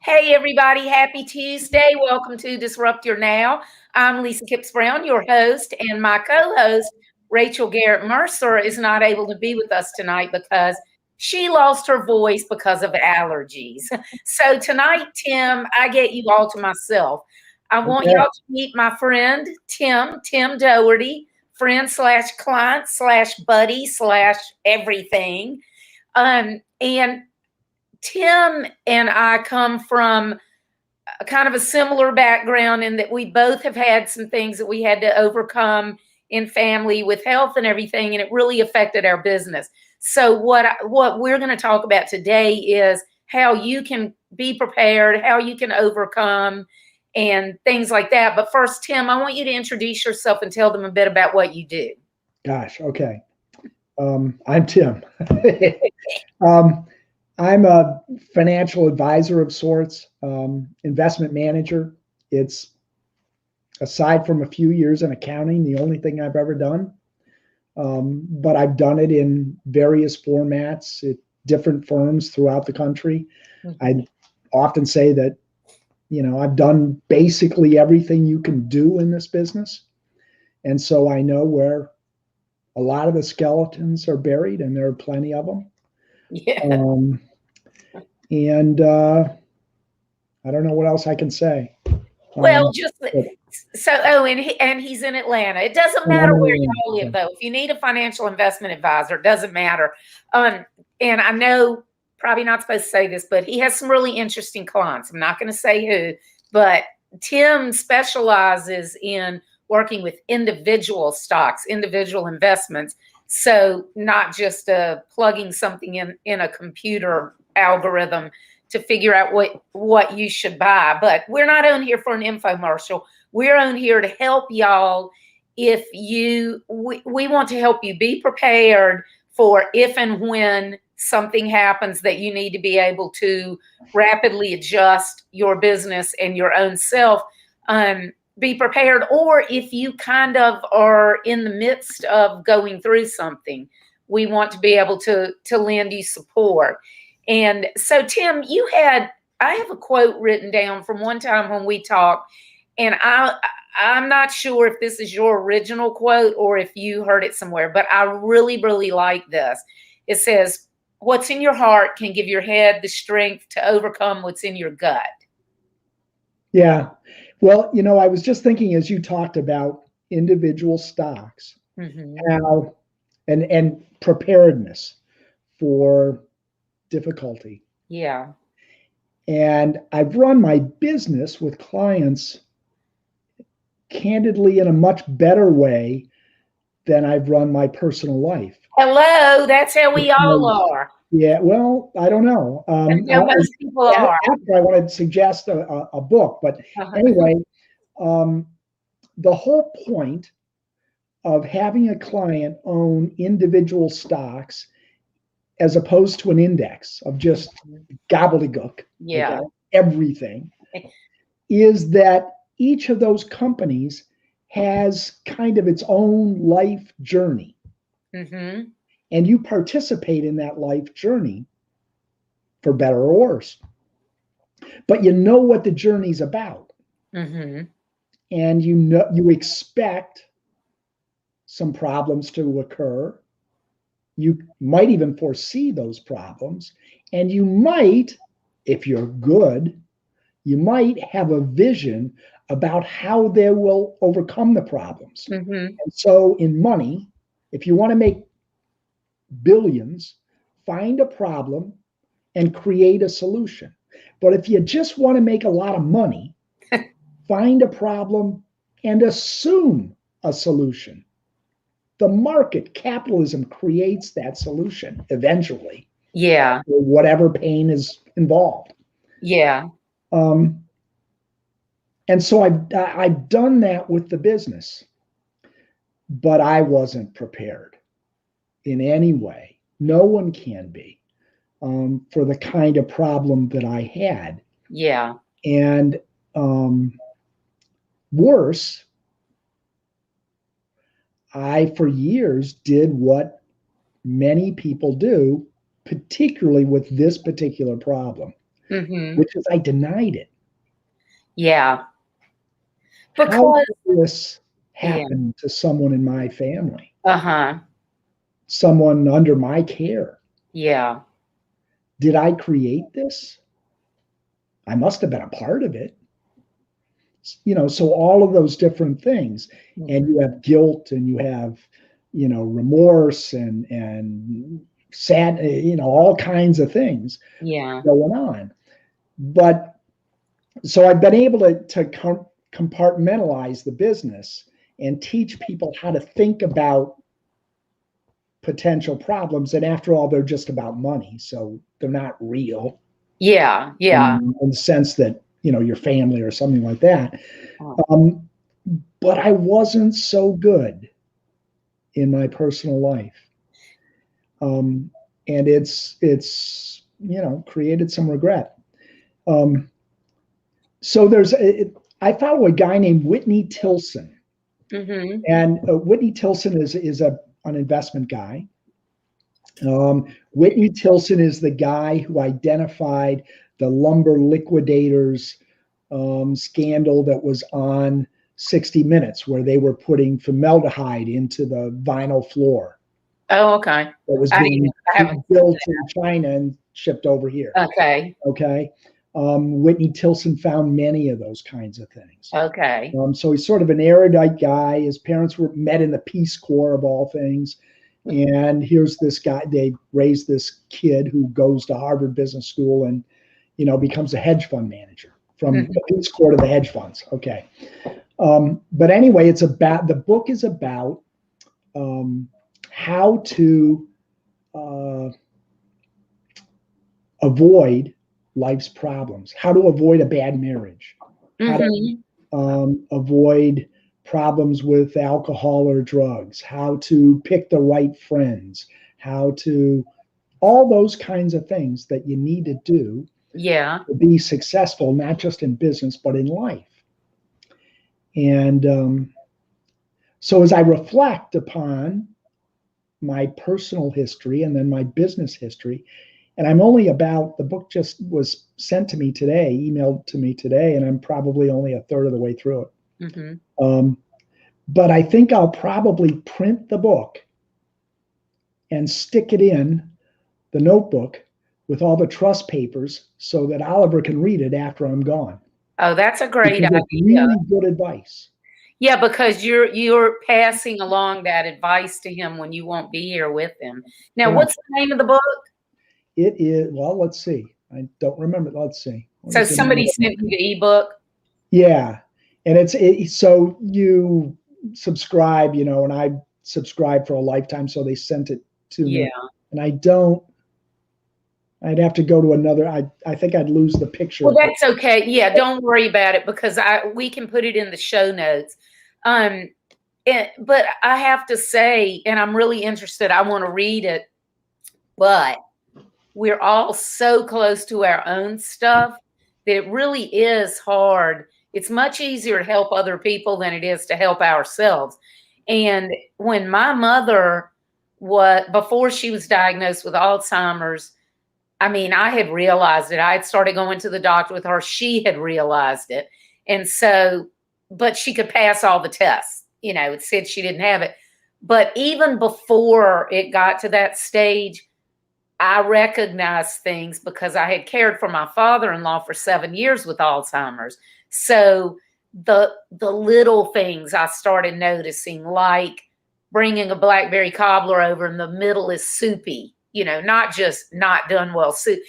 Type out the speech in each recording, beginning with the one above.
Hey, everybody. Happy Tuesday. Welcome to Disrupt Your Now. I'm Lisa Kipps-Brown, your host, and my co-host, Rachel Garrett Mercer, is not able to be with us tonight because she lost her voice because of allergies. So tonight, Tim, I get you all to myself. I want Okay. y'all to meet my friend, Tim Dougherty, friend slash client slash buddy slash everything. And Tim and I come from a kind of a similar background in that we both have had some things that we had to overcome in family with health and everything, and it really affected our business. So what we're going to talk about today is how you can be prepared, how you can overcome, and things like that. But first, Tim, I want you to introduce yourself and tell them a bit about what you do. Gosh. Okay. I'm Tim. um, I'm a financial advisor of sorts, investment manager. It's aside from a few years in accounting, the only thing I've ever done. But I've done it in various formats at different firms throughout the country. I often say that, I've done basically everything you can do in this business. And so I know where a lot of the skeletons are buried, and there are plenty of them. Yeah. And I don't know what else I can say. Well, just so. Oh, and he's in Atlanta. It doesn't matter where y'all live, though. If you need a financial investment advisor, it doesn't matter. And I know probably not supposed to say this, but he has some really interesting clients. I'm not going to say who, but Tim specializes in working with individual stocks, individual investments. So not just plugging something in a computer algorithm to figure out what you should buy. But we're not on here for an infomercial. We're on here to help y'all. We want to help you be prepared for if and when something happens that you need to be able to rapidly adjust your business and your own self. Be prepared, or if you kind of are in the midst of going through something, we want to be able to lend you support. And so, Tim, I have a quote written down from one time when we talked, and I'm not sure if this is your original quote or if you heard it somewhere, but I really, really like this. It says, "What's in your heart can give your head the strength to overcome what's in your gut." Yeah. Well, I was just thinking as you talked about individual stocks, how and preparedness for difficulty. Yeah. And I've run my business with clients candidly in a much better way than I've run my personal life. Hello, that's how we all are. Yeah, well, I don't know. Most people are. After I want to suggest a book, but anyway, the whole point of having a client own individual stocks as opposed to an index of just gobbledygook, everything, is that each of those companies has kind of its own life journey. And you participate in that life journey for better or worse. But you know what the journey's about. And you expect some problems to occur. You might even foresee those problems. And you might, if you're good, you might have a vision about how they will overcome the problems. And so in money, if you want to make billions, find a problem and create a solution. But if you just want to make a lot of money, find a problem and assume a solution. The market, capitalism, creates that solution eventually. Yeah. Whatever pain is involved. Yeah. And so I've done that with the business, but I wasn't prepared in any way. No one can be for the kind of problem that I had. Yeah. And worse, I, for years, did what many people do, particularly with this particular problem. which is I denied it. Yeah. How did this happen to someone in my family? Someone under my care? Yeah. Did I create this? I must have been a part of it. So all of those different things, and you have guilt, and you have, remorse, and sad, all kinds of things going on. But so I've been able to compartmentalize the business and teach people how to think about potential problems. And after all, they're just about money, so they're not real. Yeah. In the sense that, your family or something like that. But I wasn't so good in my personal life. And it's created some regret. So I follow a guy named Whitney Tilson. And Whitney Tilson is an investment guy. Whitney Tilson is the guy who identified the lumber liquidators scandal that was on 60 Minutes, where they were putting formaldehyde into the vinyl floor. Oh, okay. That was being built in China and shipped over here. Okay. Whitney Tilson found many of those kinds of things. Okay. So he's sort of an erudite guy. His parents were met in the Peace Corps, of all things. And here's this guy, they raised this kid who goes to Harvard Business School and, becomes a hedge fund manager from the Peace Corps to the hedge funds. Okay. But anyway, the book is about how to avoid life's problems, how to avoid a bad marriage, how to avoid problems with alcohol or drugs, how to pick the right friends, all those kinds of things that you need to do to be successful, not just in business, but in life. And so as I reflect upon my personal history and then my business history, and the book just was sent to me today, emailed to me today, and I'm probably only a third of the way through it. But I think I'll probably print the book and stick it in the notebook with all the trust papers so that Oliver can read it after I'm gone. Oh, that's a great idea. Really good advice. Yeah, because you're passing along that advice to him when you won't be here with him. Now, what's the name of the book? It is, let's see. I don't remember. Let's see. So somebody sent you the ebook? Yeah. And so you subscribe, and I subscribed for a lifetime, so they sent it to me. And I'd have to go to another, I think I'd lose the picture. Well, that's okay. Yeah, don't worry about it, because we can put it in the show notes. But I have to say, and I'm really interested, I want to read it, but we're all so close to our own stuff that it really is hard. It's much easier to help other people than it is to help ourselves. And when my mother before she was diagnosed with Alzheimer's, I mean, I had realized it. I had started going to the doctor with her. She had realized it. And so, but she could pass all the tests. It said she didn't have it. But even before it got to that stage, I recognized things because I had cared for my father-in-law for 7 years with Alzheimer's. So the little things I started noticing, like bringing a blackberry cobbler over and the middle is soupy, not just not done well soup,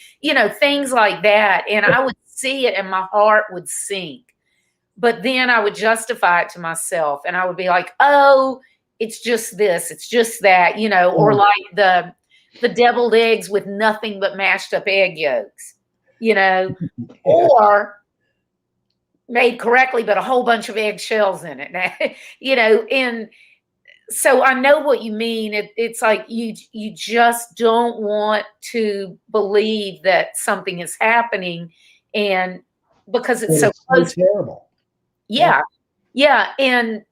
things like that. And I would see it and my heart would sink. But then I would justify it to myself and I would be like, oh, it's just this, it's just that, or like the deviled eggs with nothing but mashed up egg yolks, or made correctly, but a whole bunch of eggshells in it, and so I know what you mean. It's like you just don't want to believe that something is happening, and because it's so close. Terrible. Yeah. And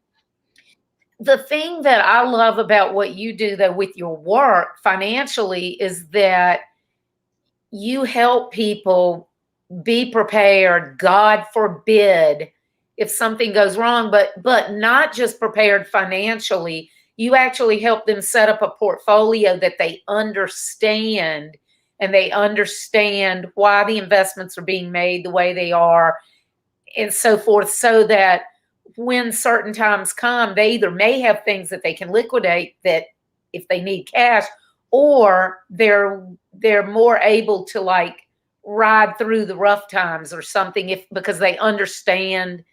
the thing that I love about what you do, though, with your work financially, is that you help people be prepared, God forbid, if something goes wrong, but not just prepared financially. You actually help them set up a portfolio that they understand, and they understand why the investments are being made the way they are and so forth, so that when certain times come, they either may have things that they can liquidate that if they need cash, or they're more able to like ride through the rough times or something because they understand.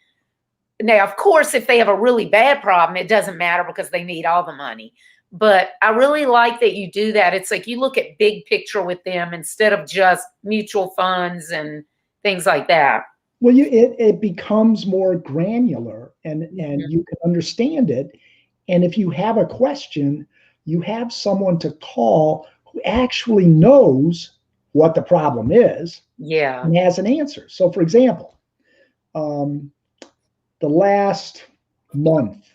Now, of course, if they have a really bad problem, it doesn't matter because they need all the money. But I really like that you do that. It's like you look at big picture with them instead of just mutual funds and things like that. Well, it becomes more granular, and you can understand it. And if you have a question, you have someone to call who actually knows what the problem is, and has an answer. So, for example, the last month,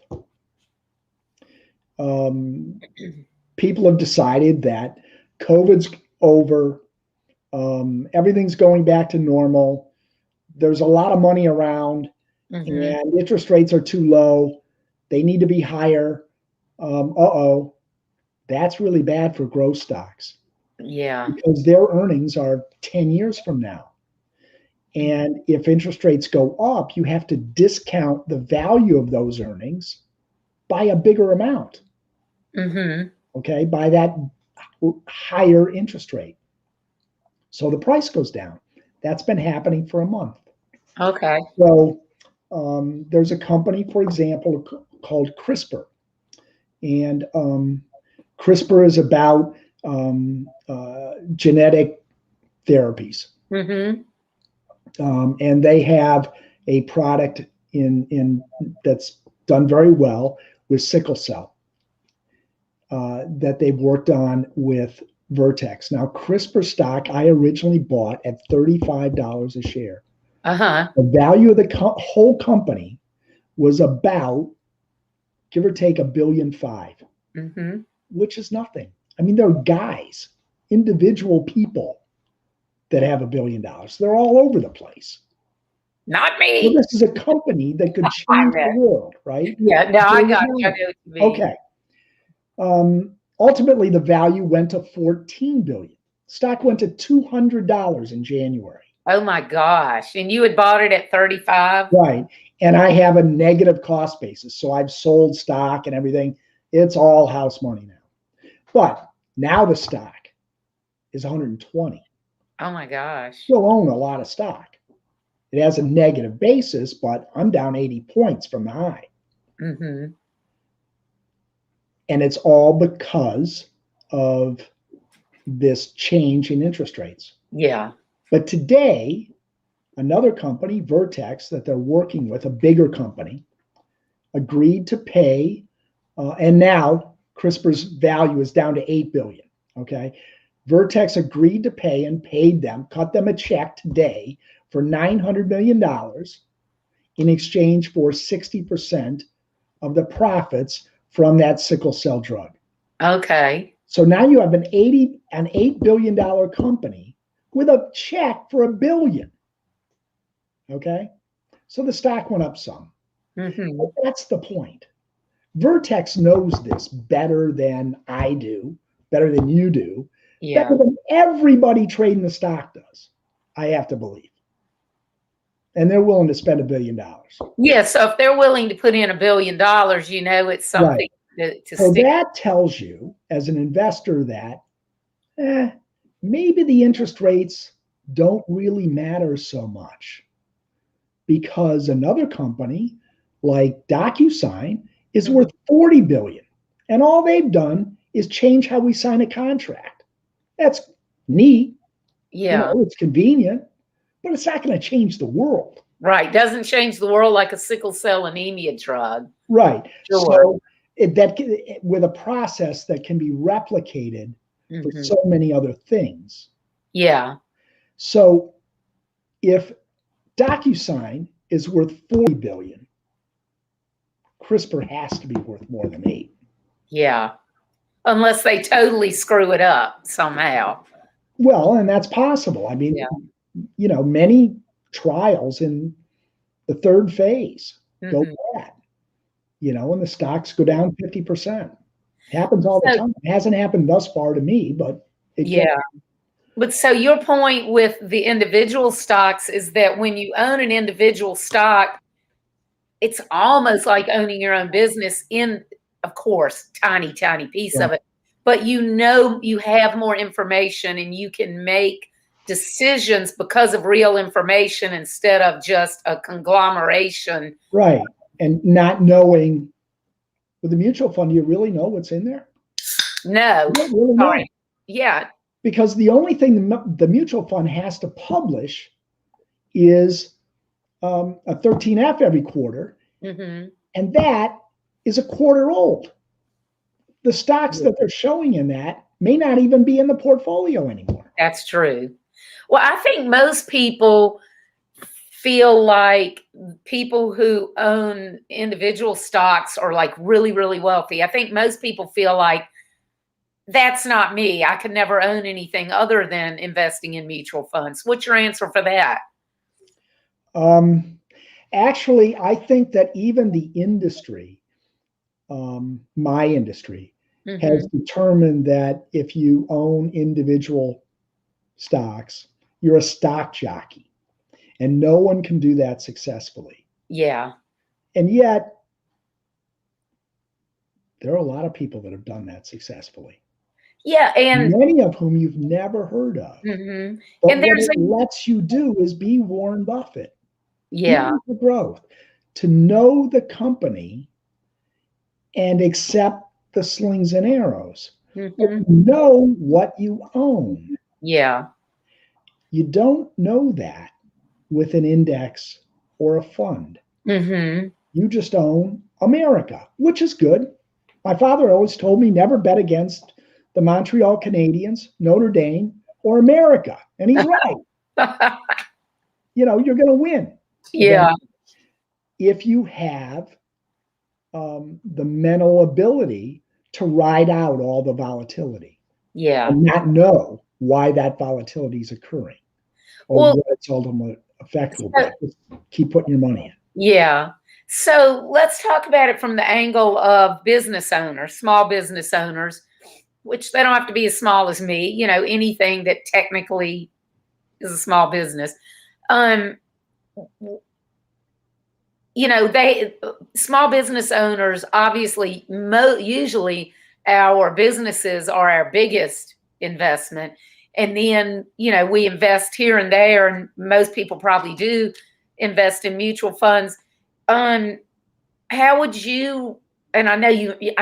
people have decided that COVID's over, everything's going back to normal. There's a lot of money around, and interest rates are too low. They need to be higher. That's really bad for growth stocks. Yeah. Because their earnings are 10 years from now. And if interest rates go up, you have to discount the value of those earnings by a bigger amount. Okay, by that higher interest rate. So the price goes down. That's been happening for a month. Okay. So there's a company, for example, called CRISPR. And CRISPR is about genetic therapies. And they have a product in that's done very well with sickle cell that they've worked on with Vertex. Now, CRISPR stock I originally bought at $35 a share. The value of the whole company was about, give or take, $1.5 billion, which is nothing. I mean, there are guys, individual people that have $1 billion. They're all over the place. Not me. So this is a company that could change the world, right? Yeah, no, I got you. I know what you mean. Okay. Ultimately, the value went to $14 billion. Stock went to $200 in January. Oh my gosh. And you had bought it at 35? Right. And I have a negative cost basis. So I've sold stock and everything. It's all house money now. But now the stock is 120. Oh my gosh. Still own a lot of stock. It has a negative basis, but I'm down 80 points from the high. And it's all because of this change in interest rates. Yeah. But today, another company, Vertex, that they're working with, a bigger company, agreed to pay, and now CRISPR's value is down to $8 billion. Okay. Vertex agreed to pay and paid them, cut them a check today for $900 million in exchange for 60% of the profits from that sickle cell drug. Okay. So now you have an $8 billion company with a check for $1 billion. Okay. So the stock went up some. But that's the point. Vertex knows this better than I do, better than you do, better than everybody trading the stock does, I have to believe. And they're willing to spend $1 billion. Yeah, so if they're willing to put in $1 billion, you know it's something to so stick. that tells you, as an investor, that maybe the interest rates don't really matter so much, because another company like DocuSign is worth $40 billion, and all they've done is change how we sign a contract. That's neat. Yeah. You know, it's convenient, but it's not going to change the world. Right. Doesn't change the world like a sickle cell anemia drug. Right. Sure. So with a process that can be replicated for so many other things. Yeah. So if DocuSign is worth $40 billion, CRISPR has to be worth more than $8 billion. Yeah. Unless they totally screw it up somehow. Well, and that's possible. I mean, many trials in the third phase go bad, and the stocks go down 50%. Happens all the time. It hasn't happened thus far to me, but it can. But so your point with the individual stocks is that when you own an individual stock, it's almost like owning your own business in, of course, tiny piece of it. But you have more information and you can make decisions because of real information instead of just a conglomeration. Right. And not knowing with a mutual fund, do you really know what's in there? No. You don't really know. Yeah. Because the only thing the mutual fund has to publish is a 13F every quarter. And that is a quarter old. The stocks that they're showing in that may not even be in the portfolio anymore. That's true. Well, I think most people feel like people who own individual stocks are like really, really wealthy. I think most people feel like that's not me. I could never own anything other than investing in mutual funds. What's your answer for that? Actually, I think that even the industry, my industry, has determined that if you own individual stocks, you're a stock jockey, and no one can do that successfully. Yeah. And yet, there are a lot of people that have done that successfully. Yeah, and many of whom you've never heard of. But and what it lets you do is be Warren Buffett. Yeah. For growth, to know the company and accept the slings and arrows. Know what you own. Yeah. You don't know that with an index or a fund. You just own America, which is good. My father always told me never bet against the Montreal Canadiens, Notre Dame, or America. And he's right. You're going to win. Yeah. If you have the mental ability to ride out all the volatility. Yeah. And not know why that volatility is occurring or what its ultimate effect will be. Just keep putting your money in. Yeah. So let's talk about it from the angle of business owners, small business owners, which they don't have to be as small as me, anything that technically is a small business. Small business owners, obviously, usually our businesses are our biggest investment. And then, we invest here and there, and most people probably do invest in mutual funds. How would you, and I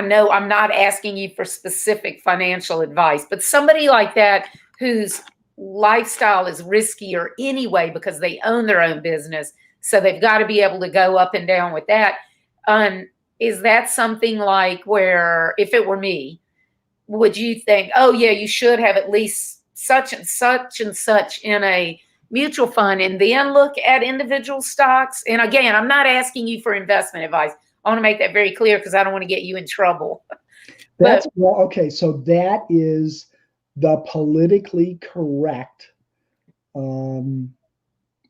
know I'm not asking you for specific financial advice, but somebody like that whose lifestyle is riskier anyway because they own their own business, so they've got to be able to go up and down with that. Is that something like where, if it were me, would you think, oh yeah, you should have at least such and such and such in a mutual fund and then look at individual stocks? And again, I'm not asking you for investment advice. I want to make that very clear because I don't want to get you in trouble. Okay. So that is the politically correct thing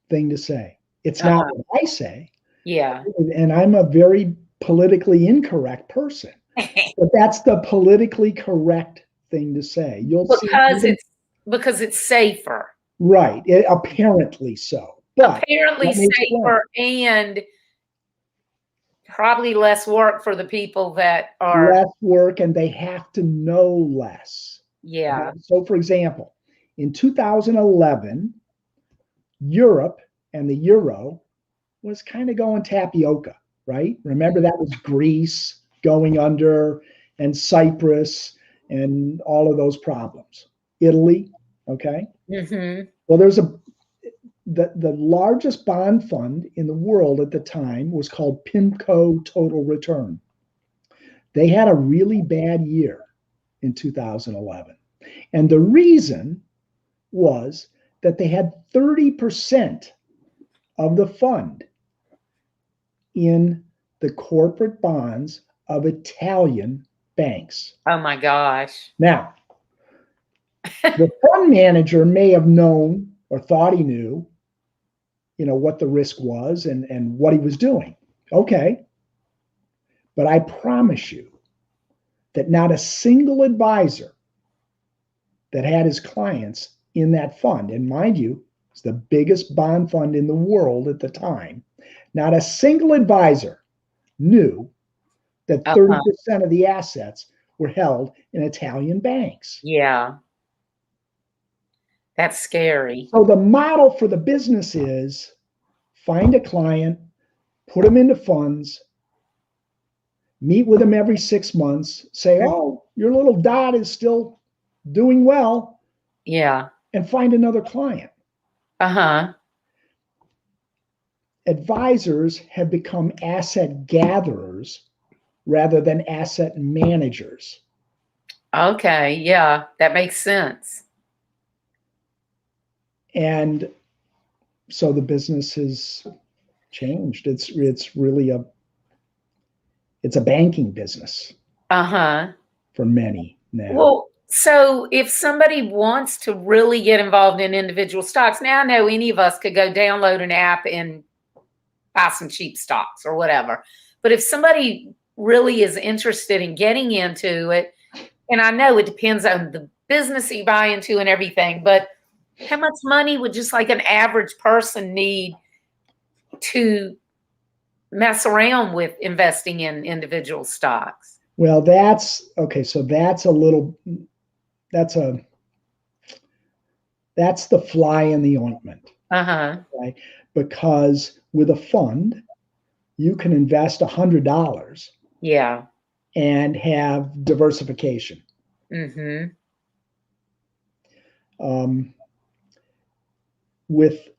to say. It's not what I say. Yeah. And I'm a very politically incorrect person. But that's the politically correct thing to say. Because it's safer. Right. Apparently so. But apparently safer and probably less work for the people that are less work, and they have to know less. Yeah. So for example, in 2011, Europe and the euro was kind of going tapioca, right? Remember, that was Greece going under and Cyprus and all of those problems. Italy, okay? Well, there's the largest bond fund in the world at the time was called PIMCO Total Return. They had a really bad year in 2011. And the reason was that they had 30% of the fund in the corporate bonds of Italian banks. Oh my gosh. Now, the fund manager may have known or thought he knew what the risk was and what he was doing. Okay. But I promise you that not a single advisor that had his clients in that fund, and mind you, it's the biggest bond fund in the world at the time, not a single advisor knew that 30% of the assets were held in Italian banks. Yeah. That's scary. So the model for the business is find a client, put them into funds, meet with them every 6 months, say, oh, your little dot is still doing well. Yeah. And find another client. Advisors have become asset gatherers rather than asset managers. Okay. Yeah. That makes sense. And so the business has changed. It's really a banking business. For many now. Well, so if somebody wants to really get involved in individual stocks, now I know any of us could go download an app and buy some cheap stocks or whatever. But if somebody really is interested in getting into it, and I know it depends on the business you buy into and everything, but how much money would just like an average person need to mess around with investing in individual stocks? Well, that's okay. So that's the fly in the ointment. Right? Because with a fund, you can invest $100. Yeah. And have diversification. With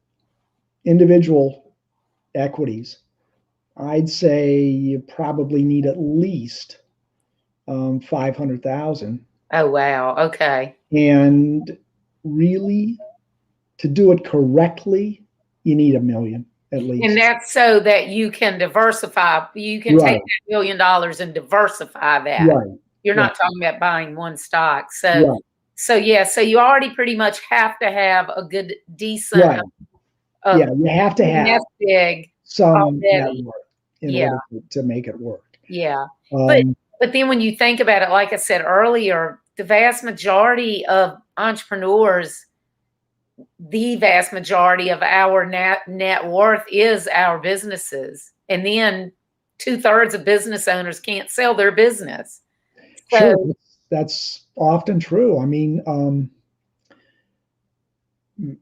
individual equities, I'd say you probably need at least 500,000. Oh, wow. Okay. And really, to do it correctly, you need $1 million at least. And that's so that you can diversify. You can take that $1 million and diversify that. Right. You're not talking about buying one stock. So, so you already pretty much have to have a good, decent. You have to have big some net worth in order to make it work. Yeah. But then when you think about it, like I said earlier, the vast majority of entrepreneurs, the vast majority of our net worth is our businesses. And then 2/3 of business owners can't sell their business. So, sure, that's often true. I mean,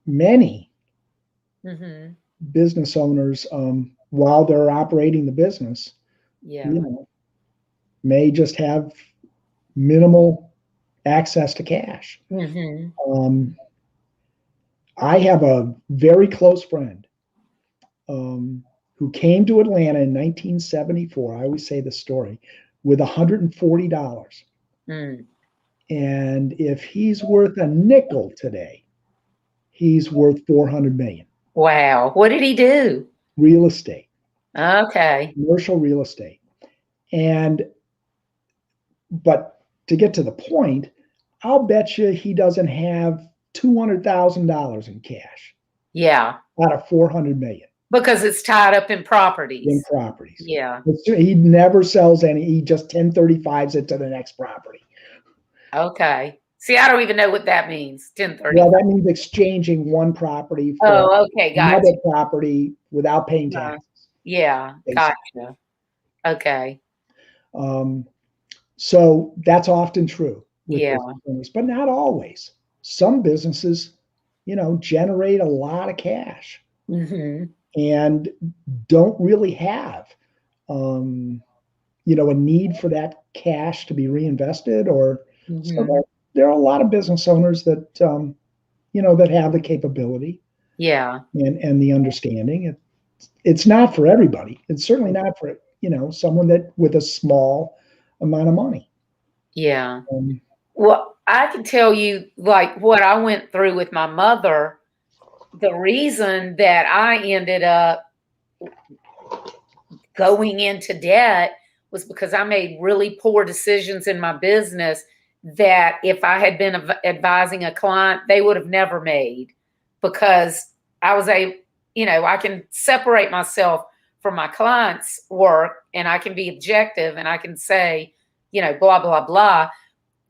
many business owners, while they're operating the business, may just have minimal access to cash. I have a very close friend who came to Atlanta in 1974. I always say the story, with $140. And if he's worth a nickel today, he's worth $400 million. Wow. What did he do? Real estate. Okay. Commercial real estate. But to get to the point, I'll bet you he doesn't have $200,000 in cash. Yeah. Out of $400 million. Because it's tied up in properties. Yeah. He never sells any. He just 1035s it to the next property. Okay. See, I don't even know what that means. 1030. Well, that means exchanging one property for another property without paying taxes. Yeah. Gotcha. Okay. So that's often true. With but not always. Some businesses, generate a lot of cash and don't really have, a need for that cash to be reinvested or so there are a lot of business owners that, that have the capability. And the understanding. It's not for everybody. It's certainly not for, someone that with a small amount of money. Well, I can tell you like what I went through with my mother. The reason that I ended up going into debt was because I made really poor decisions in my business that if I had been advising a client, they would have never made, because I was I can separate myself from my client's work and I can be objective and I can say, blah, blah, blah.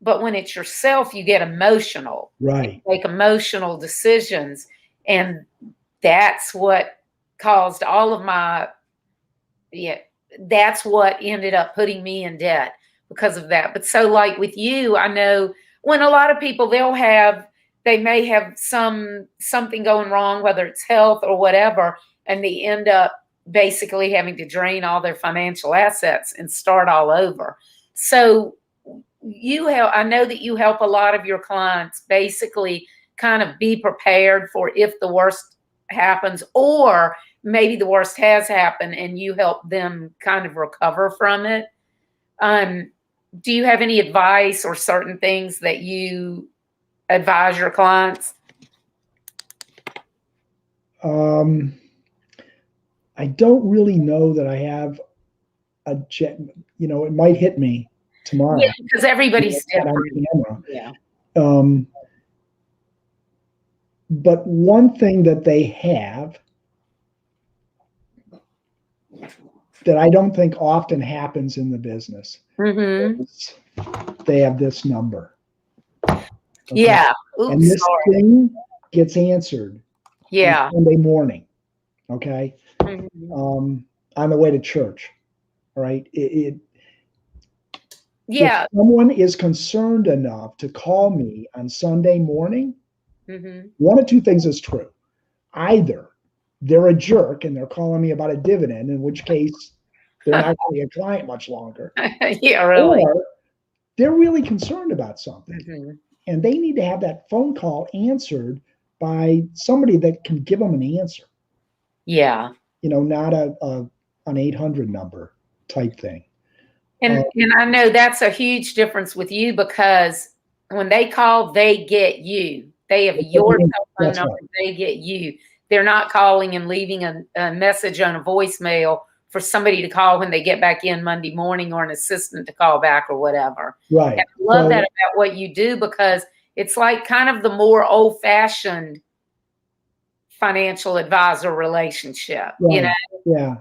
But when it's yourself, you get emotional. Right. You make emotional decisions. And that's what caused all of that's what ended up putting me in debt because of that. But so like with you, I know when a lot of people, they may have something going wrong, whether it's health or whatever, and they end up basically having to drain all their financial assets and start all over. So I know that you help a lot of your clients basically kind of be prepared for if the worst happens, or maybe the worst has happened and you help them kind of recover from it. Do you have any advice or certain things that you advise your clients? I don't really know that I have it might hit me tomorrow. Yeah, because everybody's different. Yeah. But one thing that they have that I don't think often happens in the business is they have this number. Okay? Yeah. Oops, and this thing gets answered on Sunday morning. Okay. On the way to church. All right. If someone is concerned enough to call me on Sunday morning, one of two things is true. Either they're a jerk and they're calling me about a dividend, in which case they're not going to be a client much longer. Yeah, really. Or they're really concerned about something. And they need to have that phone call answered by somebody that can give them an answer. Yeah. Not an 800 number type thing. And I know that's a huge difference with you, because when they call, they get you. They have your cell phone number. Right. They get you. They're not calling and leaving a message on a voicemail for somebody to call when they get back in Monday morning, or an assistant to call back or whatever. Right. And I love that about what you do, because it's like kind of the more old-fashioned financial advisor relationship, right. Yeah.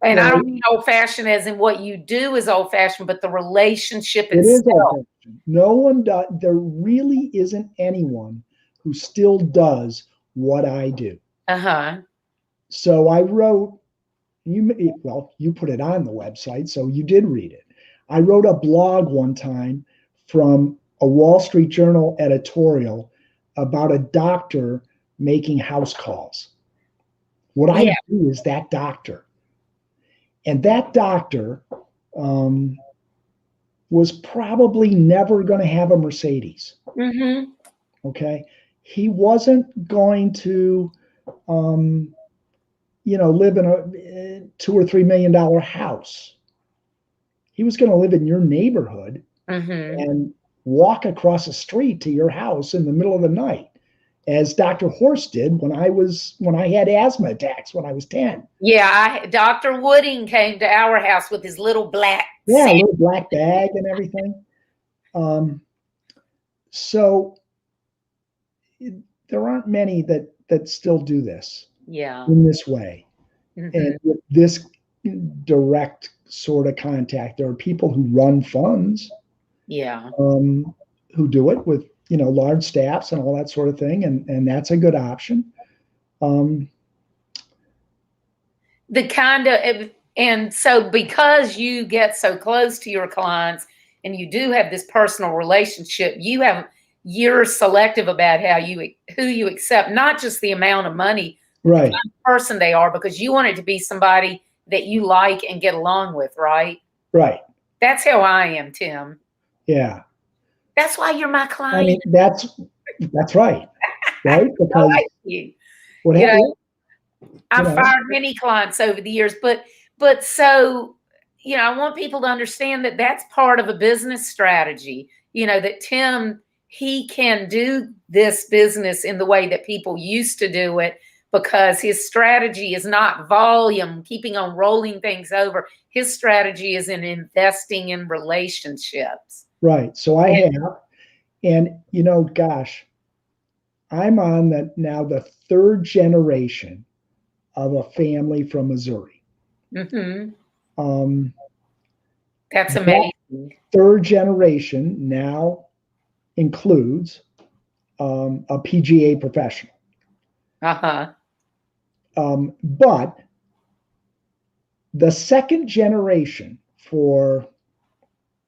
And I don't mean old-fashioned as in what you do is old-fashioned, but the relationship itself. No one does. There really isn't anyone who still does what I do. So I wrote, you put it on the website, so you did read it. I wrote a blog one time from a Wall Street Journal editorial about a doctor making house calls. What I do is that doctor. And that doctor was probably never going to have a Mercedes. Okay. He wasn't going to, live in a $2 or $3 million house. He was going to live in your neighborhood and walk across the street to your house in the middle of the night, as Dr. Horst did when I had asthma attacks when I was 10. Yeah, Dr. Wooding came to our house with his little black little black bag and everything. So there aren't many that still do this in this way. And with this direct sort of contact. There are people who run funds who do it with large staffs and all that sort of thing, and that's a good option. And so because you get so close to your clients and you do have this personal relationship, you're selective about who you accept, not just the amount of money, right, the kind of person they are, because you want it to be somebody that you like and get along with, right? Right. That's how I am, Tim. Yeah. That's why you're my client. I mean, that's right. Right? Because I like you. I've fired many clients over the years, but so, I want people to understand that that's part of a business strategy, that Tim, he can do this business in the way that people used to do it, because his strategy is not volume, keeping on rolling things over. His strategy is in investing in relationships. Right. So I have, and gosh, I'm on now the third generation of a family from Missouri. Mm-hmm. Um, That's that amazing. third generation now includes a PGA professional. Uh-huh. But the second generation for,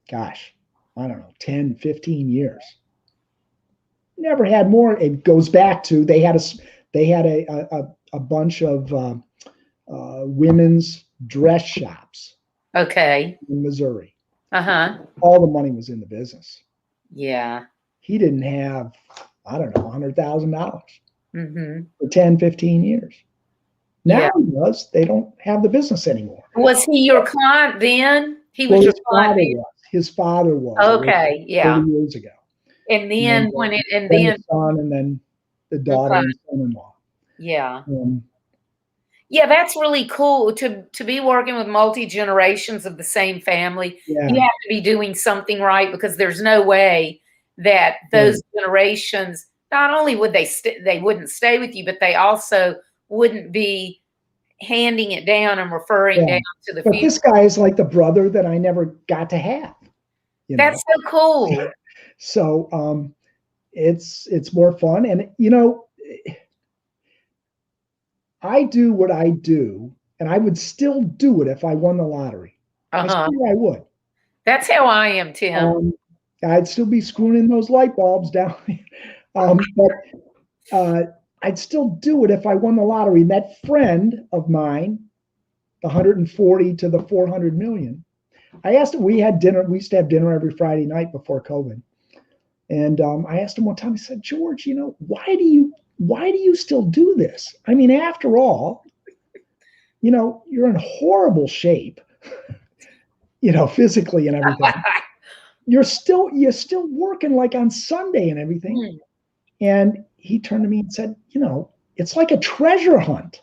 gosh, I don't know, 10, 15 years, never had more. It goes back to they had a bunch of women's dress shops Okay. in Missouri. Uh-huh. All the money was in the business. Yeah. He didn't have, I don't know, $100,000 Mm-hmm. for 10, 15 years. Now Yeah. he does. They don't have the business anymore. Was he your client then? He was Well, your client then? his father was Okay. Yeah. 30 years ago. And then when it, and then then, the son, and then the daughter okay. and son-in-law. Yeah. Yeah, that's really cool to be working with multi-generations of the same family. Yeah. You have to be doing something right, because there's no way that those generations, not only would they wouldn't stay with you, but they also wouldn't be handing it down and referring down to the But future. this guy is like the brother that I never got to have. That's so cool. So it's more fun. And I do what I do, and I would still do it if I won the lottery. I swear I would. That's how I am, Tim. I'd still be screwing in those light bulbs down. But I'd still do it if I won the lottery. And that friend of mine, the 140 to the 400 million, I asked him, we had dinner. We used to have dinner every Friday night before COVID. And I asked him one time, I said, George, why do you still do this? I mean, after all, you're in horrible shape, physically and everything. You're still working like on Sunday and everything. And he turned to me and said, it's like a treasure hunt.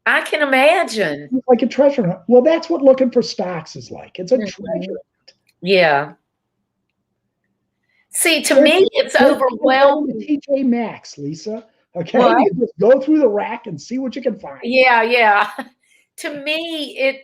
I can imagine. It's like a treasure hunt. Well, that's what looking for stocks is like. It's a treasure hunt. Yeah. See, to me, it's overwhelming. TJ Maxx, Lisa. Okay, you just go through the rack and see what you can find. Yeah. To me,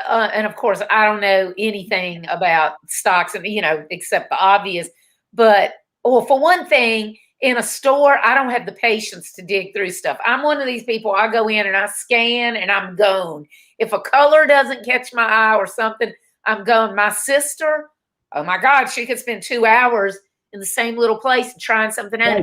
and of course, I don't know anything about stocks, and except the obvious. But for one thing, in a store, I don't have the patience to dig through stuff. I'm one of these people. I go in and I scan, and I'm gone. If a color doesn't catch my eye or something, I'm gone. My sister, oh my God, she could spend 2 hours in the same little place and trying something out.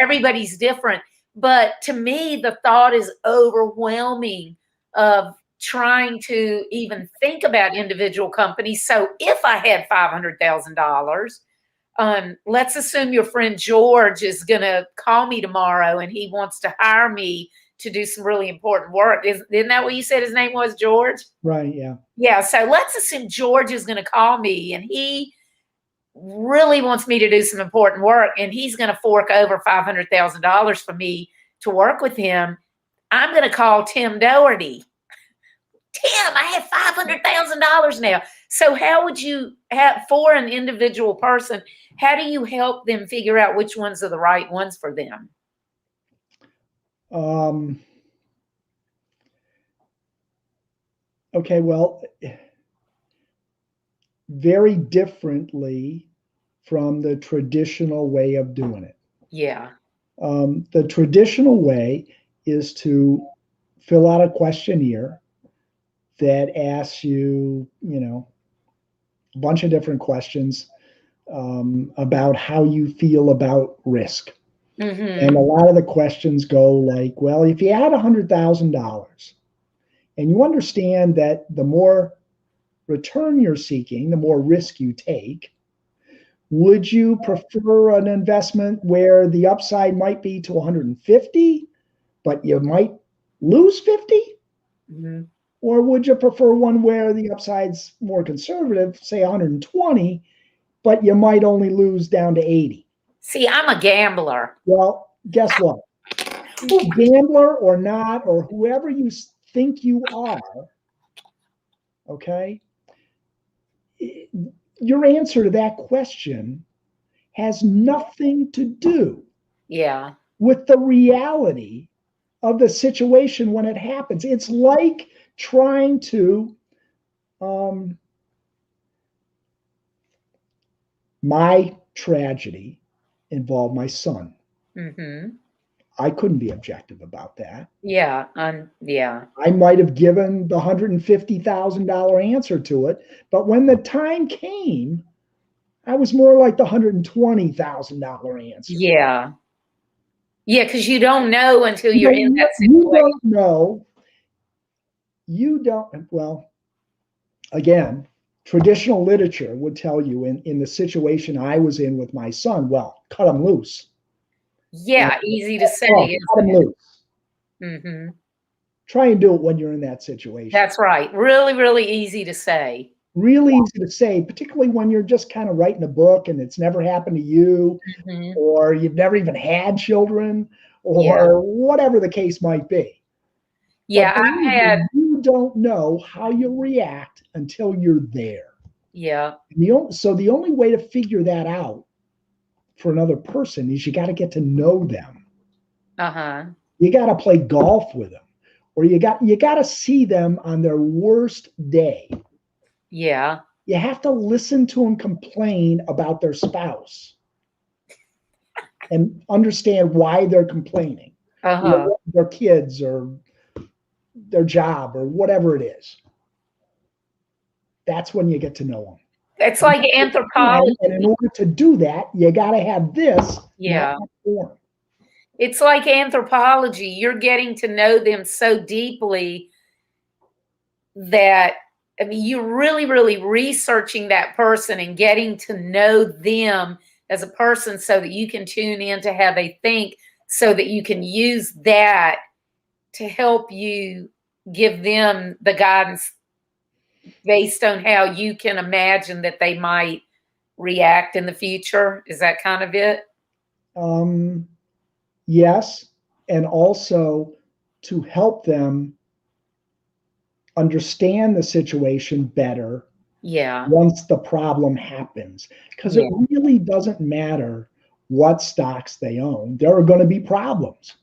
Everybody's different. But to me, the thought is overwhelming of trying to even think about individual companies. So if I had $500,000, let's assume your friend George is going to call me tomorrow and he wants to hire me to do some really important work. Isn't that what you said his name was, George? Right, yeah. Yeah, so let's assume George is going to call me and he really wants me to do some important work, and he's going to fork over $500,000 for me to work with him. I'm going to call Tim Dougherty. Tim, I have $500,000 now. So how would you have, for an individual person, how do you help them figure out which ones are the right ones for them? Okay, well, very differently from the traditional way of doing it. Yeah. The traditional way is to fill out a questionnaire that asks you, a bunch of different questions about how you feel about risk. Mm-hmm. And a lot of the questions go like, well, if you had $100,000 and you understand that the more return you're seeking, the more risk you take, would you prefer an investment where the upside might be to 150, but you might lose 50? Mm-hmm. Or would you prefer one where the upside's more conservative, say 120, but you might only lose down to 80? See, I'm a gambler. Well, guess what? Gambler or not, or whoever you think you are, okay, your answer to that question has nothing to do with the reality of the situation when it happens. It's like trying to, my tragedy involved my son. Mm-hmm. I couldn't be objective about that. Yeah. Yeah. I might have given the $150,000 answer to it, but when the time came, I was more like the $120,000 answer. Yeah. Yeah, because you don't know until You you're in that you situation. don't know. You don't, well, again, traditional literature would tell you in the situation I was in with my son, well, cut him loose. Yeah, easy to say, Oh, cut him isn't it? loose. Mm-hmm. Try and do it when you're in that situation. That's right. Really, really easy to say. Really easy to say, particularly when you're just kind of writing a book and it's never happened to you, Mm-hmm. or you've never even had children, or Yeah. whatever the case might be. Yeah, But I've had, you don't know how you'll react until you're there. yeah. So the only way to figure that out for another person is you got to get to know them. Uh-huh. You got to play golf with them, or you got to see them on their worst day. Yeah. You have to listen to them complain about their spouse and understand why they're complaining. Uh-huh. Their kids or their job or whatever it is. That's when you get to know them. It's like anthropology. And in order to do that, you got to have this. Yeah. Form. It's like anthropology. You're getting to know them so deeply that, I mean, you're really, really researching that person and getting to know them as a person so that you can tune in to how they think, so that you can use that to help you give them the guidance based on how you can imagine that they might react in the future. Is that kind of it? Yes. And also to help them understand the situation better. Yeah. Once the problem happens, because it really doesn't matter what stocks they own. There are going to be problems.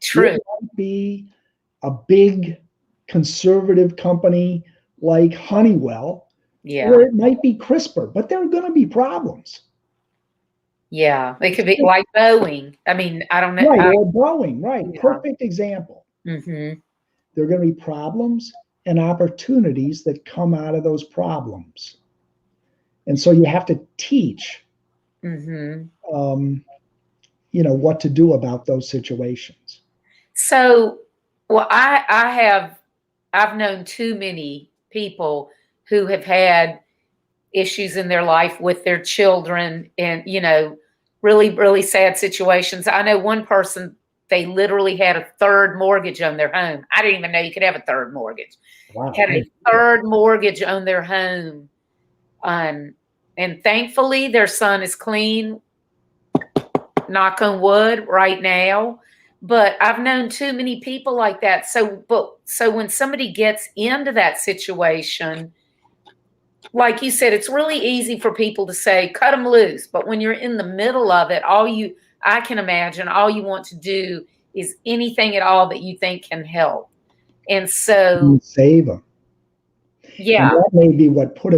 True. It might be a big conservative company like Honeywell, or it might be CRISPR, but there are going to be problems. Yeah, they could be like Boeing. I mean, I don't know. Right, or Boeing, right. Yeah. Perfect example. Mm-hmm. There are going to be problems and opportunities that come out of those problems. And so you have to teach, what to do about those situations. So, well, I've known too many people who have had issues in their life with their children and, really, really sad situations. I know one person, they literally had a third mortgage on their home. I didn't even know you could have a third mortgage. Wow. Had a third mortgage on their home. And thankfully their son is clean, knock on wood, right now. But I've known too many people like that. So when somebody gets into that situation, like you said, it's really easy for people to say, cut them loose. But when you're in the middle of it, I can imagine all you want to do is anything at all that you think can help. And so save them. Yeah. And that may be what put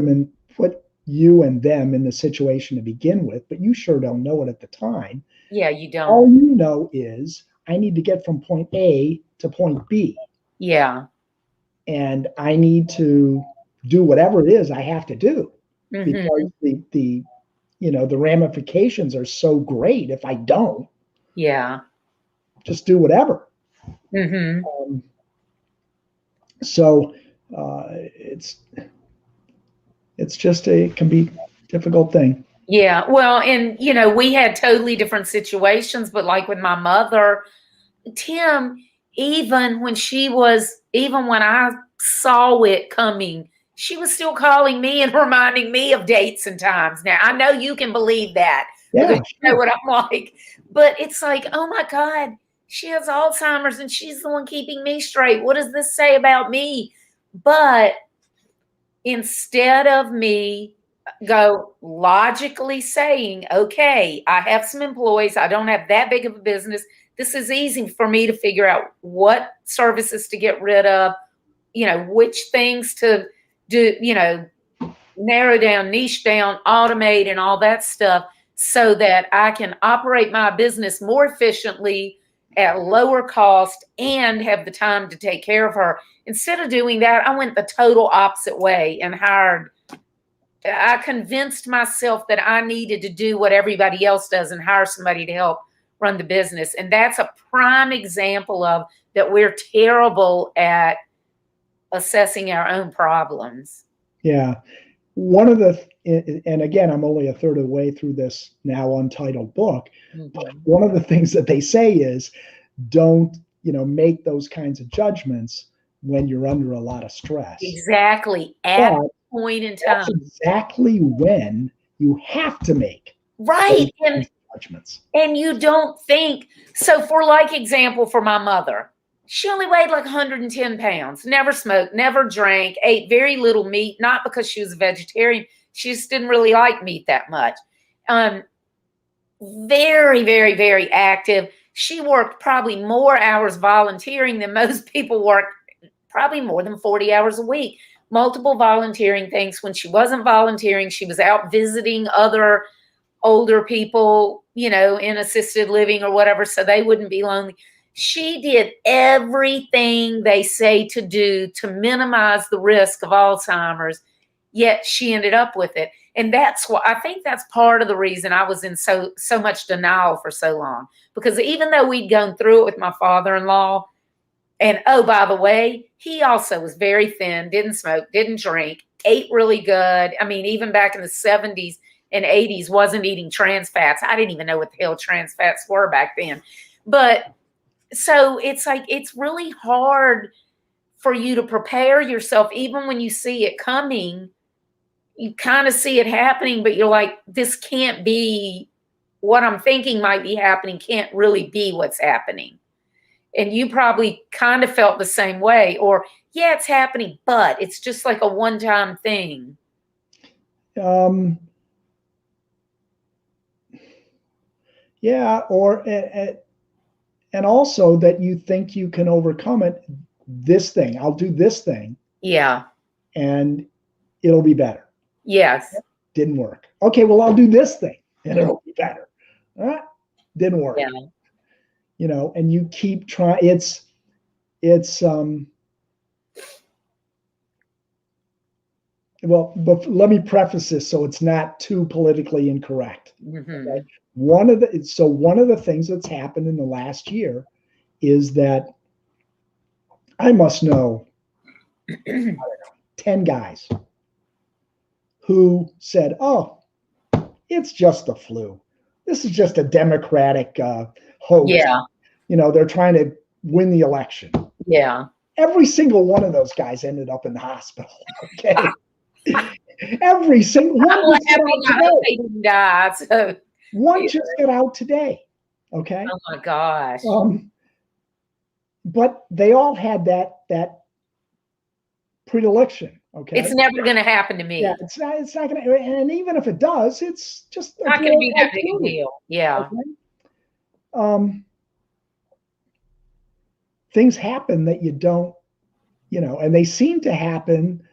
you and them in the situation to begin with, but you sure don't know it at the time. Yeah, you don't. All you know is I need to get from point A to point B. Yeah. And I need to do whatever it is I have to do, because the ramifications are so great if I don't. Yeah. Just do whatever. So it can be a difficult thing. Yeah. Well, and we had totally different situations, but like with my mother, Tim, even when I saw it coming, she was still calling me and reminding me of dates and times. Now, I know you can believe that. Yeah, because you know what I'm like. But it's like, oh my God, she has Alzheimer's and she's the one keeping me straight. What does this say about me? But instead of me go logically saying, okay, I have some employees. I don't have that big of a business. this is easy for me to figure out what services to get rid of, which things to do, narrow down, niche down, automate, and all that stuff, so that I can operate my business more efficiently at lower cost and have the time to take care of her. Instead of doing that, I went the total opposite way and I convinced myself that I needed to do what everybody else does and hire somebody to help run the business. And that's a prime example of that we're terrible at assessing our own problems. Yeah. And again, I'm only a third of the way through this now untitled book. But one of the things that they say is don't, make those kinds of judgments when you're under a lot of stress. Exactly. At that point in time. That's exactly when you have to make judgments. And you don't think, so for example, for my mother, she only weighed 110 pounds, never smoked, never drank, ate very little meat, not because she was a vegetarian. She just didn't really like meat that much. Very, very, very active. She worked probably more hours volunteering than most people work, probably more than 40 hours a week. Multiple volunteering things. When she wasn't volunteering, she was out visiting other older people, in assisted living or whatever, so they wouldn't be lonely. She did everything they say to do to minimize the risk of Alzheimer's, yet she ended up with it. And that's why I think that's part of the reason I was in so much denial for so long. Because even though we'd gone through it with my father-in-law, and oh, by the way, he also was very thin, didn't smoke, didn't drink, ate really good. I mean, even back in the 70s and 80s, wasn't eating trans fats. I didn't even know what the hell trans fats were back then. But so it's it's really hard for you to prepare yourself, even when you see it coming. You kind of see it happening, but you're like, this can't be what I'm thinking might be happening, can't really be what's happening. And you probably kind of felt the same way, or yeah, it's happening, but it's just like a one-time thing. Yeah, and also that you think you can overcome it. This thing, I'll do this thing. Yeah. And it'll be better. Yes. Didn't work. Okay, well, I'll do this thing and it'll be better. Didn't work. Yeah. And you keep trying. It's well, but let me preface this so it's not too politically incorrect. Okay? One of the things that's happened in the last year is that I must know, I don't know, 10 guys who said, oh, it's just the flu. This is just a Democratic hoax. Yeah. They're trying to win the election. Yeah. Every single one of those guys ended up in the hospital. Okay. Every single one. They didn't die. So. One just got out today. Okay. Oh my gosh. But they all had that predilection. Okay. It's never going to happen to me. Yeah, it's not going to, and even if it does, it's just not going to be that big a deal. Yeah. Okay? Things happen that you don't, and they seem to happen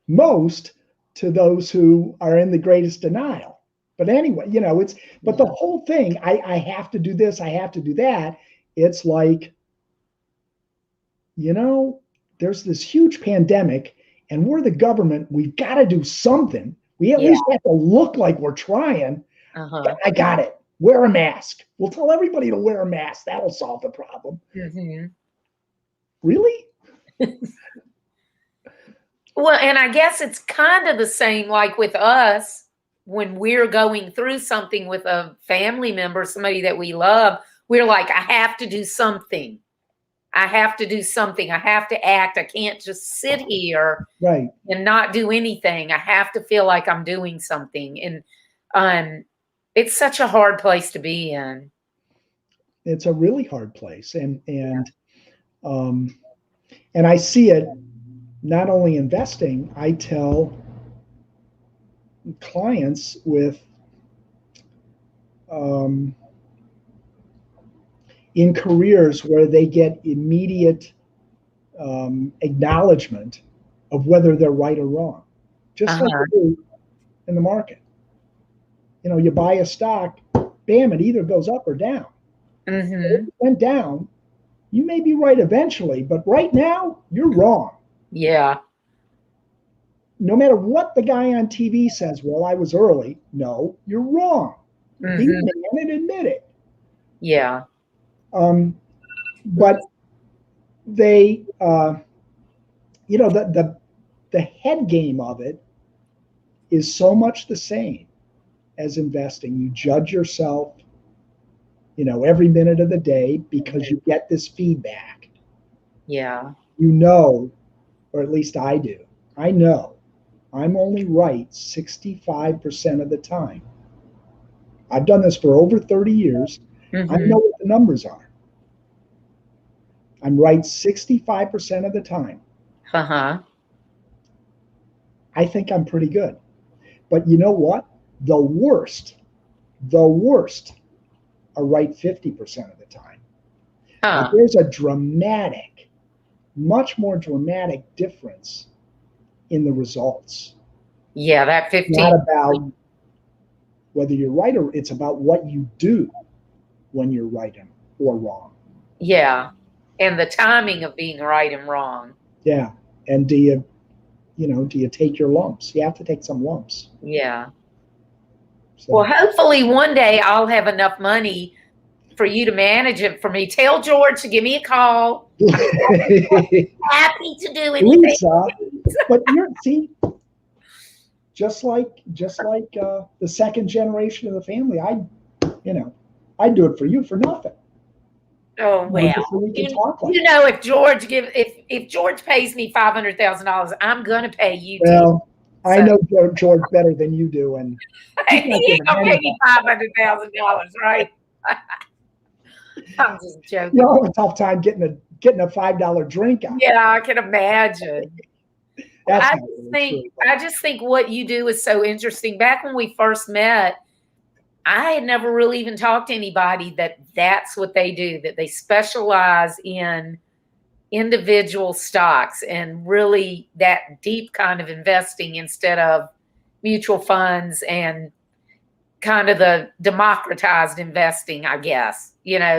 most to those who are in the greatest denial. But anyway, but the whole thing, I have to do this, I have to do that. It's like, there's this huge pandemic and we're the government. We've got to do something. We at least have to look like we're trying. I got it. Wear a mask. We'll tell everybody to wear a mask. That'll solve the problem. Really? Well, and I guess it's kind of the same like with us when we're going through something with a family member, somebody that we love. We're like, I have to do something. I have to do something. I have to act. I can't just sit here and not do anything. I have to feel like I'm doing something. And it's such a hard place to be in. It's a really hard place. And I see it not only investing, I tell clients with in careers where they get immediate acknowledgement of whether they're right or wrong, just like they do in the market. You know, you buy a stock, bam, it either goes up or down. If it went down, you may be right eventually, but right now, you're wrong. Yeah. No matter what the guy on TV says, well, I was early. No, you're wrong. Be a man and admit it. Yeah. But they, you know, the head game of it is so much the same as investing. You judge yourself, you know, every minute of the day because you get this feedback. Yeah. You know, or at least I do. I know I'm only right 65% of the time. I've done this for over 30 years. I know what the numbers are. I'm right 65% of the time. I think I'm pretty good. But you know what? The worst are right 50% of the time. But there's a dramatic, much more dramatic difference in the results. Yeah, that 15. It's not about whether you're right or it's about what you do when you're right or wrong. Yeah. And the timing of being right and wrong. Yeah. And do you take your lumps? You have to take some lumps. Yeah. So. Well, hopefully one day I'll have enough money for you to manage it for me. Tell George to give me a call. I'm happy to do anything. Lisa, but see, just like the second generation of the family, I'd do it for you for nothing. Oh well, you know, if George pays me $500,000, I'm gonna pay you. Well, so. I know George better than you do, and he ain't gonna pay me $500,000, right? I'm just joking. You'll have a tough time getting a $5 drink out. Yeah, I can imagine. I just think what you do is so interesting. Back when we first met, I had never really even talked to anybody that's what they do, that they specialize in individual stocks and really that deep kind of investing instead of mutual funds and kind of the democratized investing, I guess,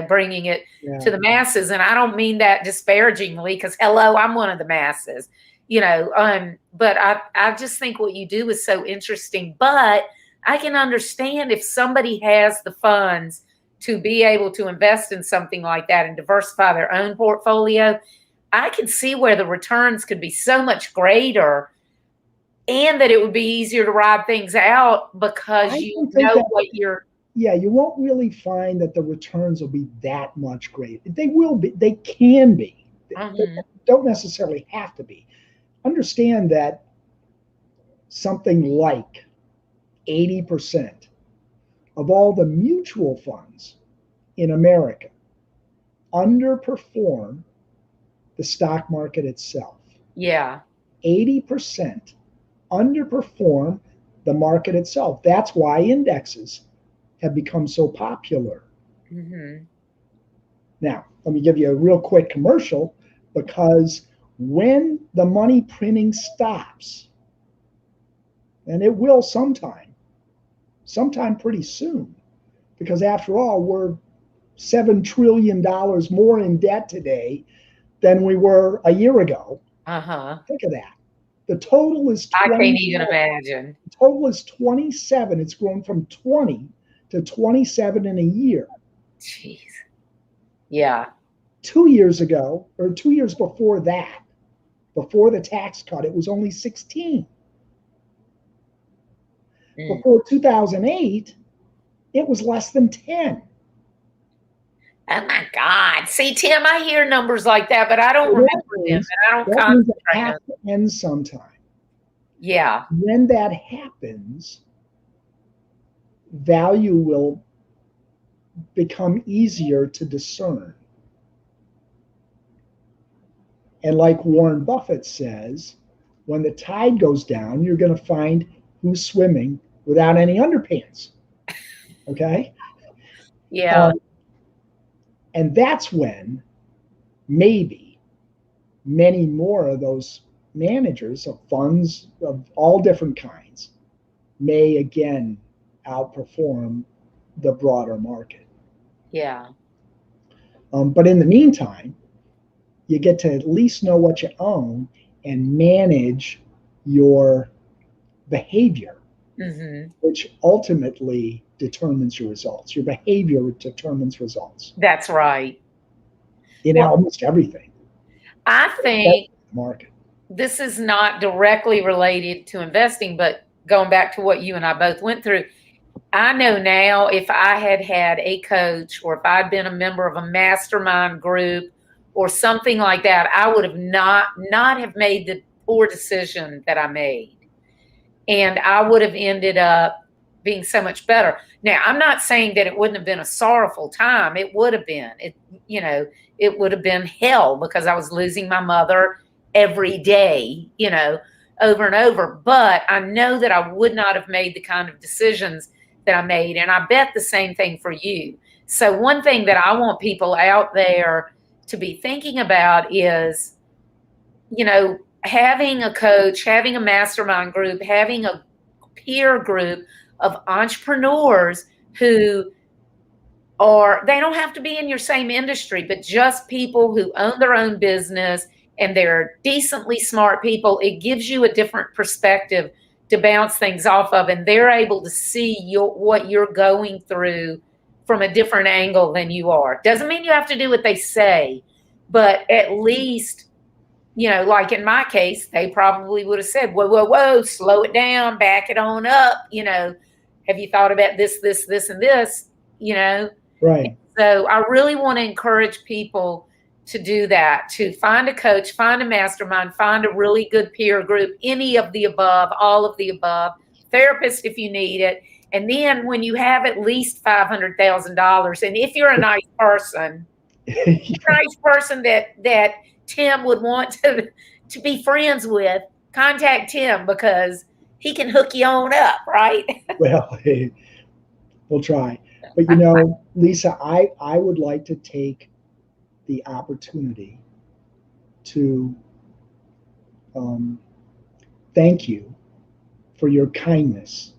bringing it to the masses. And I don't mean that disparagingly because, hello, I'm one of the masses, but I just think what you do is so interesting. But I can understand if somebody has the funds to be able to invest in something like that and diversify their own portfolio, I can see where the returns could be so much greater and that it would be easier to ride things out because you know what you're. Yeah, you won't really find that the returns will be that much greater. They will be. They can be. They don't necessarily have to be. Understand that something like 80% of all the mutual funds in America underperform the stock market itself. Yeah. 80% underperform the market itself. That's why indexes have become so popular. Now, let me give you a real quick commercial, because when the money printing stops, and it will sometime pretty soon, because after all, we're $7 trillion more in debt today than we were a year ago. Think of that. The total is 20. I can't even imagine. The total is 27. It's grown from 20 to 27 in a year. Jeez. Yeah. 2 years ago, or 2 years before that, before the tax cut, it was only 16. Before 2008, it was less than 10. Oh my God. See, Tim, I hear numbers like that, but I don't remember them, and I don't concentrate. It has to end sometime. Yeah. When that happens, value will become easier to discern. And like Warren Buffett says, when the tide goes down, you're going to find who's swimming without any underpants. Okay? Yeah. And that's when maybe many more of those managers of funds of all different kinds may again outperform the broader market. Yeah. But in the meantime, you get to at least know what you own and manage your behavior, which ultimately determines your results. Your behavior determines results. That's right. In almost everything. I think market. This is not directly related to investing, but going back to what you and I both went through, I know now if I had had a coach or if I'd been a member of a mastermind group or something like that, I would have not have made the poor decision that I made. And I would have ended up being so much better. Now, I'm not saying that it wouldn't have been a sorrowful time. It would have been. It would have been hell because I was losing my mother every day, over and over. But I know that I would not have made the kind of decisions that I made. And I bet the same thing for you. So one thing that I want people out there to be thinking about is, having a coach, having a mastermind group, having a peer group of entrepreneurs who they don't have to be in your same industry, but just people who own their own business and they're decently smart people. It gives you a different perspective to bounce things off of, and they're able to see what you're going through from a different angle than you are. Doesn't mean you have to do what they say, but at least, like in my case, they probably would have said, whoa, slow it down, back it on up. Have you thought about this, and this, Right. So I really want to encourage people to do that, to find a coach, find a mastermind, find a really good peer group, any of the above, all of the above, therapist if you need it. And then when you have at least $500,000, and if you're a nice person, that Tim would want to be friends with, contact Tim because he can hook you on up, right? Well, hey, we'll try. But Lisa, I would like to take the opportunity to thank you for your kindness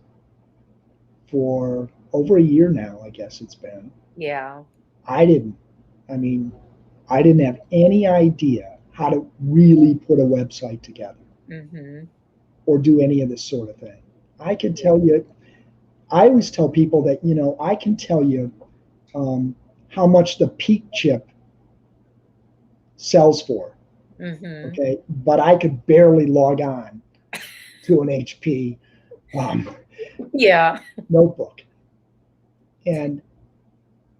for over a year now, I guess it's been. Yeah. I didn't have any idea how to really put a website together or do any of this sort of thing. I can tell you, I always tell people that, I can tell you how much the Peak chip sells for. Okay. But I could barely log on to an HP notebook. And,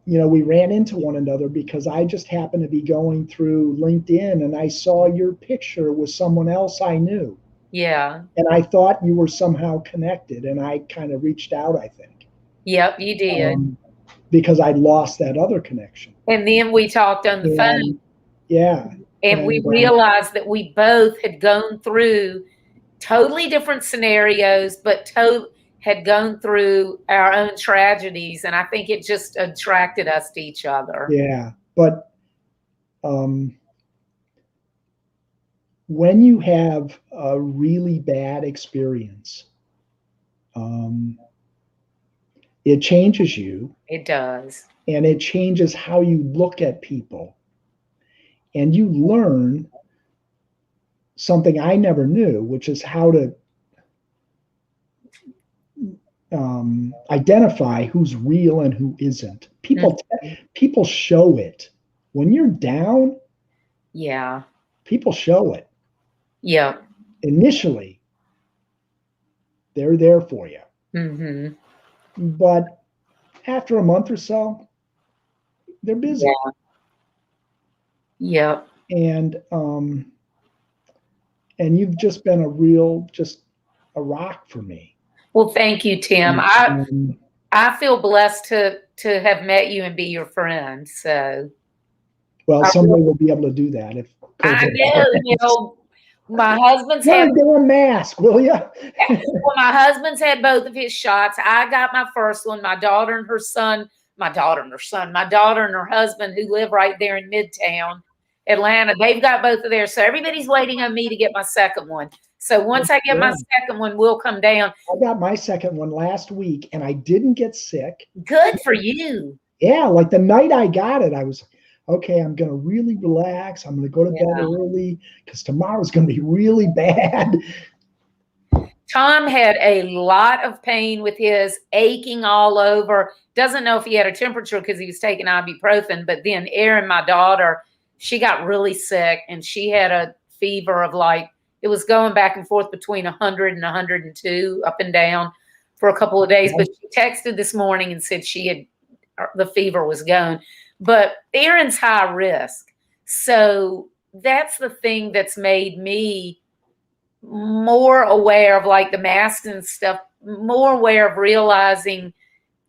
we ran into one another because I just happened to be going through LinkedIn and I saw your picture with someone else I knew. Yeah. And I thought you were somehow connected, and I kind of reached out, I think. Yep, you did. Because I'd lost that other connection. And then we talked on the phone. Yeah. And we realized that we both had gone through totally different scenarios, but had gone through our own tragedies. And I think it just attracted us to each other. Yeah. But when you have a really bad experience, it changes you. It does. And it changes how you look at people. And you learn something I never knew, which is how to identify who's real and who isn't. People show it. When you're down, people show it. Yeah. Initially, they're there for you. But after a month or so, they're busy. Yeah. And you've just been a rock for me. Well, thank you, Tim. I feel blessed to have met you and be your friend. So, well, someday we'll be able to do that. If I know, my husband's had a mask, will you? Well, my husband's had both of his shots. I got my first one. My daughter and her son, my daughter and her son, my daughter and her husband who live right there in Midtown Atlanta. They've got both of theirs. So everybody's waiting on me to get my second one. So once I get my second one, we'll come down. I got my second one last week and I didn't get sick. Good for you. Yeah. Like the night I got it, I was, okay, I'm going to really relax. I'm going to go to bed early because tomorrow's going to be really bad. Tom had a lot of pain with his, aching all over. Doesn't know if he had a temperature because he was taking ibuprofen. But then Erin, my daughter, she got really sick and she had a fever of like, it was going back and forth between 100 and 102 up and down for a couple of days. But she texted this morning and said the fever was gone. But Erin's high risk. So that's the thing that's made me more aware of like the masks and stuff, more aware of realizing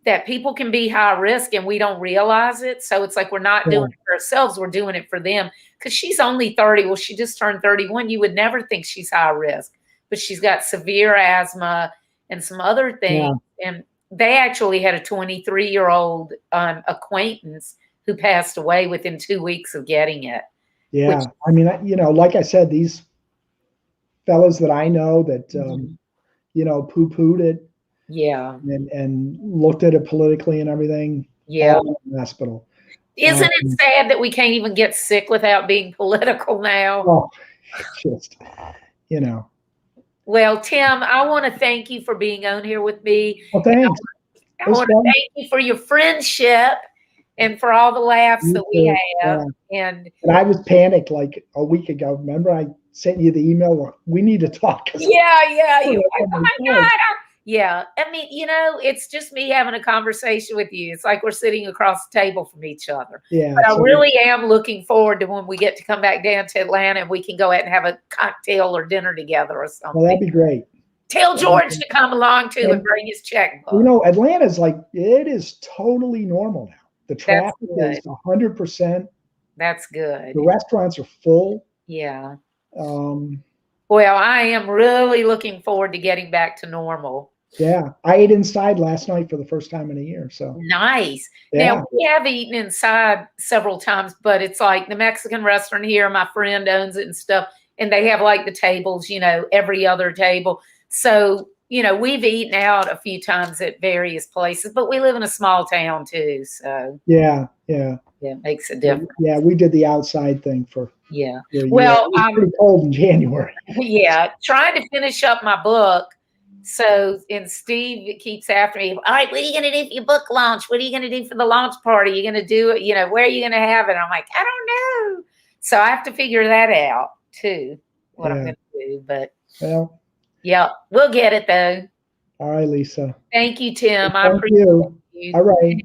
that people can be high risk and we don't realize it. So it's like we're not doing it for ourselves, we're doing it for them. Because she's only 30. Well, she just turned 31. You would never think she's high risk, but she's got severe asthma and some other things. Yeah. And they actually had a 23-year-old acquaintance who passed away within 2 weeks of getting it. Yeah. I mean, you know, like I said, these fellows that I know that, you know, poo-pooed it. Yeah. And looked at it politically and everything. Yeah. In the hospital. Isn't it sad that we can't even get sick without being political now? Oh, just, you know. Well, Tim, I want to thank you for being on here with me. Well, thanks. I want to thank you for your friendship and for all the laughs that we have. Yeah. And I was panicked like a week ago. Remember, I sent you the email. We need to talk. Yeah. You're like, oh my God. Yeah. I mean, you know, it's just me having a conversation with you. It's like we're sitting across the table from each other. Yeah. But I really am looking forward to when we get to come back down to Atlanta and we can go out and have a cocktail or dinner together or something. Well, that'd be great. Tell George to come along too and bring his checkbook. You know, Atlanta's like, it is totally normal now. The traffic is 100%. That's good. The restaurants are full. Yeah. Well, I am really looking forward to getting back to normal. Yeah. I ate inside last night for the first time in a year. So nice. Yeah. Now, we have eaten inside several times, but it's like the Mexican restaurant here, my friend owns it and stuff. And they have like the tables, you know, every other table. So, you know, we've eaten out a few times at various places, but we live in a small town too. So yeah. It makes a difference. Yeah, we did the outside thing for Well, it was pretty cold in January. Yeah, trying to finish up my book. So, and Steve keeps after me. All right, what are you going to do for your book launch? What are you going to do for the launch party? Are you going to do it? You know, where are you going to have it? I'm like, I don't know. So I have to figure that out too. What I'm going to do, but yeah, we'll get it though. All right, Lisa. Thank you, Tim. I appreciate you. All right.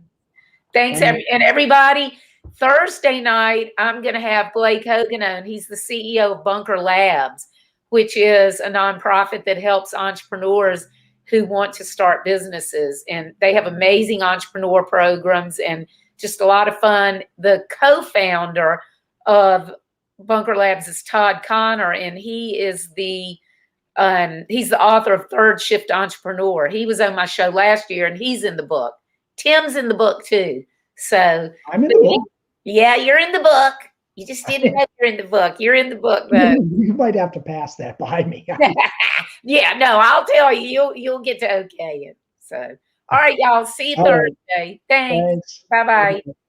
Thanks, and everybody. Thursday night, I'm going to have Blake Hogan on. He's the CEO of Bunker Labs, which is a nonprofit that helps entrepreneurs who want to start businesses. And they have amazing entrepreneur programs and just a lot of fun. The co-founder of Bunker Labs is Todd Connor, and he is he's the author of Third Shift Entrepreneur. He was on my show last year, and he's in the book. Tim's in the book too. So I'm in the book. Yeah, you're in the book. You just didn't know you're in the book. You're in the book, though. You might have to pass that by me. Yeah, no, I'll tell you. You'll get to okay it. So, all right, y'all. See you Thursday. Thanks. Bye-bye.